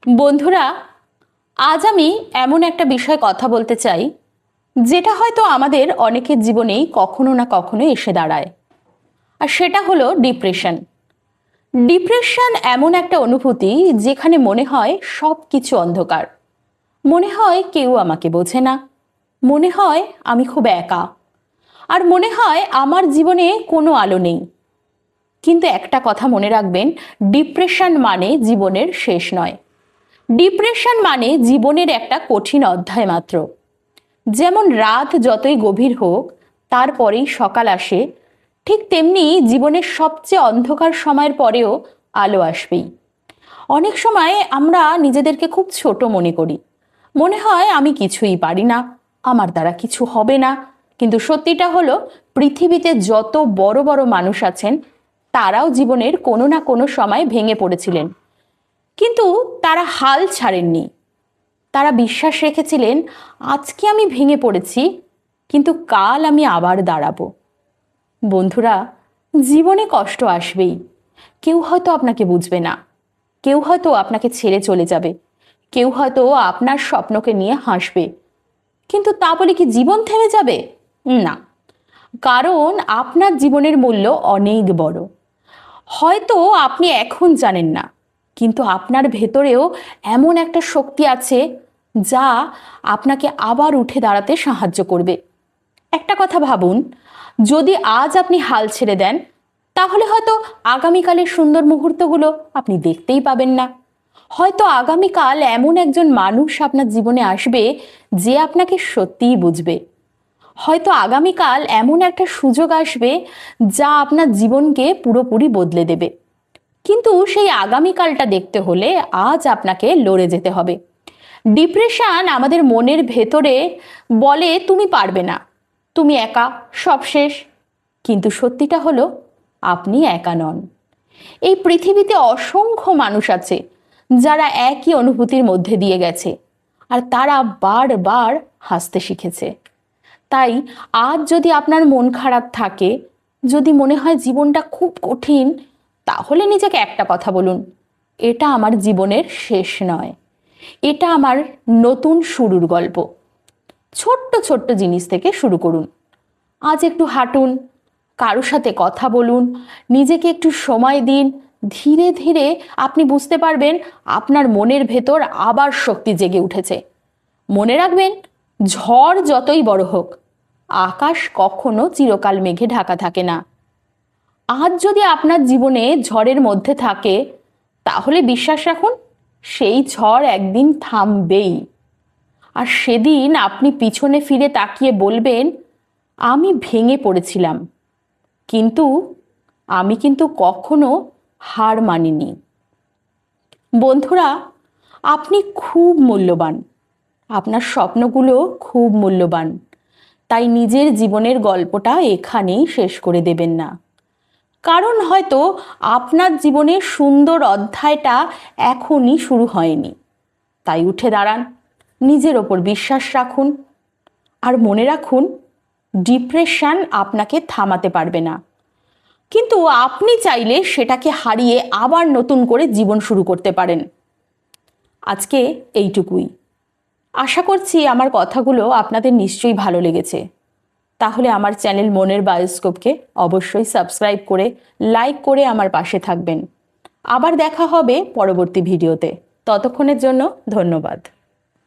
বন্ধুরা, আজ আমি এমন একটা বিষয়ে কথা বলতে চাই যেটা হয়তো আমাদের অনেকের জীবনেই কখনো না কখনো এসে দাঁড়ায়। আর সেটা হলো ডিপ্রেশন। ডিপ্রেশন এমন একটা অনুভূতি যেখানে মনে হয় সব কিছু অন্ধকার, মনে হয় কেউ আমাকে বোঝে না, মনে হয় আমি খুব একা, আর মনে হয় আমার জীবনে কোনো আলো নেই। কিন্তু একটা কথা মনে রাখবেন, ডিপ্রেশন মানে জীবনের শেষ নয়। ডিপ্রেশন মানে জীবনের একটা কঠিন অধ্যায় মাত্র। যেমন রাত যতই গভীর হোক তারপরেই সকাল আসে, ঠিক তেমনি জীবনের সবচেয়ে অন্ধকার সময়ের পরেও আলো আসবেই। অনেক সময় আমরা নিজেদেরকে খুব ছোট মনে করি, মনে হয় আমি কিছুই পারি না, আমার দ্বারা কিছু হবে না। কিন্তু সত্যিটা হলো, পৃথিবীতে যত বড় বড় মানুষ আছেন তারাও জীবনের কোনো না কোনো সময় ভেঙে পড়েছিলেন, কিন্তু তারা হাল ছাড়েননি। তারা বিশ্বাস রেখেছিলেন, আজকে আমি ভেঙে পড়েছি, কিন্তু কাল আমি আবার দাঁড়াবো। বন্ধুরা, জীবনে কষ্ট আসবেই। কেউ হয়তো আপনাকে বুঝবে না, কেউ হয়তো আপনাকে ছেড়ে চলে যাবে, কেউ হয়তো আপনার স্বপ্নকে নিয়ে হাসবে। কিন্তু তা বলে কি জীবন থেমে যাবে? না, কারণ আপনার জীবনের মূল্য অনেক বড়। হয়তো আপনি এখন জানেন না, কিন্তু আপনার ভেতরেও এমন একটা শক্তি আছে যা আপনাকে আবার উঠে দাঁড়াতে সাহায্য করবে। একটা কথা ভাবুন, যদি আজ আপনি হাল ছেড়ে দেন, তাহলে হয়তো আগামীকালের সুন্দর মুহূর্তগুলো আপনি দেখতেই পাবেন না। হয়তো আগামীকাল এমন একজন মানুষ আপনার জীবনে আসবে যে আপনাকে সত্যিই বুঝবে। হয়তো আগামীকাল এমন একটা সুযোগ আসবে যা আপনার জীবনকে পুরোপুরি বদলে দেবে। কিন্তু সেই আগামীকালটা দেখতে হলে আজ আপনাকে লড়ে যেতে হবে। ডিপ্রেশন আমাদের মনের ভেতরে বলে তুমি পারবে না, তুমি একা, সব শেষ। কিন্তু সত্যিটা হলো, আপনি একা নন। এই পৃথিবীতে অসংখ্য মানুষ আছে যারা একই অনুভূতির মধ্যে দিয়ে গেছে, আর তারা বারবার হাসতে শিখেছে। তাই আজ যদি আপনার মন খারাপ থাকে, যদি মনে হয় জীবনটা খুব কঠিন, তাহলে নিজেকে একটা কথা বলুন, এটা আমার জীবনের শেষ নয়, এটা আমার নতুন শুরুর গল্প। ছোট্ট ছোট্ট জিনিস থেকে শুরু করুন। আজ একটু হাঁটুন, কারোর সাথে কথা বলুন, নিজেকে একটু সময় দিন। ধীরে ধীরে আপনি বুঝতে পারবেন আপনার মনের ভেতর আবার শক্তি জেগে উঠেছে। মনে রাখবেন, ঝড় যতই বড় হোক, আকাশ কখনো চিরকাল মেঘে ঢাকা থাকে না। আজ যদি আপনার জীবনে ঝড়ের মধ্যে থাকে, তাহলে বিশ্বাস রাখুন, সেই ঝড় একদিন থামবেই। আর সেদিন আপনি পিছনে ফিরে তাকিয়ে বলবেন, আমি ভেঙে পড়েছিলাম, কিন্তু আমি কখনো হার মানিনি। বন্ধুরা, আপনি খুব মূল্যবান, আপনার স্বপ্নগুলো খুব মূল্যবান। তাই নিজের জীবনের গল্পটা এখানেই শেষ করে দেবেন না, কারণ হয়তো আপনার জীবনের সুন্দর অধ্যায়টা এখনই শুরু হয়নি। তাই উঠে দাঁড়ান, নিজের ওপর বিশ্বাস রাখুন, আর মনে রাখুন, ডিপ্রেশন আপনাকে থামাতে পারবে না, কিন্তু আপনি চাইলে সেটাকে হারিয়ে আবার নতুন করে জীবন শুরু করতে পারেন। আজকে এইটুকুই। আশা করছি আমার কথাগুলো আপনাদের নিশ্চয়ই ভালো লেগেছে। তাহলে আমার চ্যানেল মনের বায়োস্কোপকে অবশ্যই সাবস্ক্রাইব করে, লাইক করে আমার পাশে থাকবেন। আবার দেখা হবে পরবর্তী ভিডিওতে। ততক্ষণের জন্য ধন্যবাদ।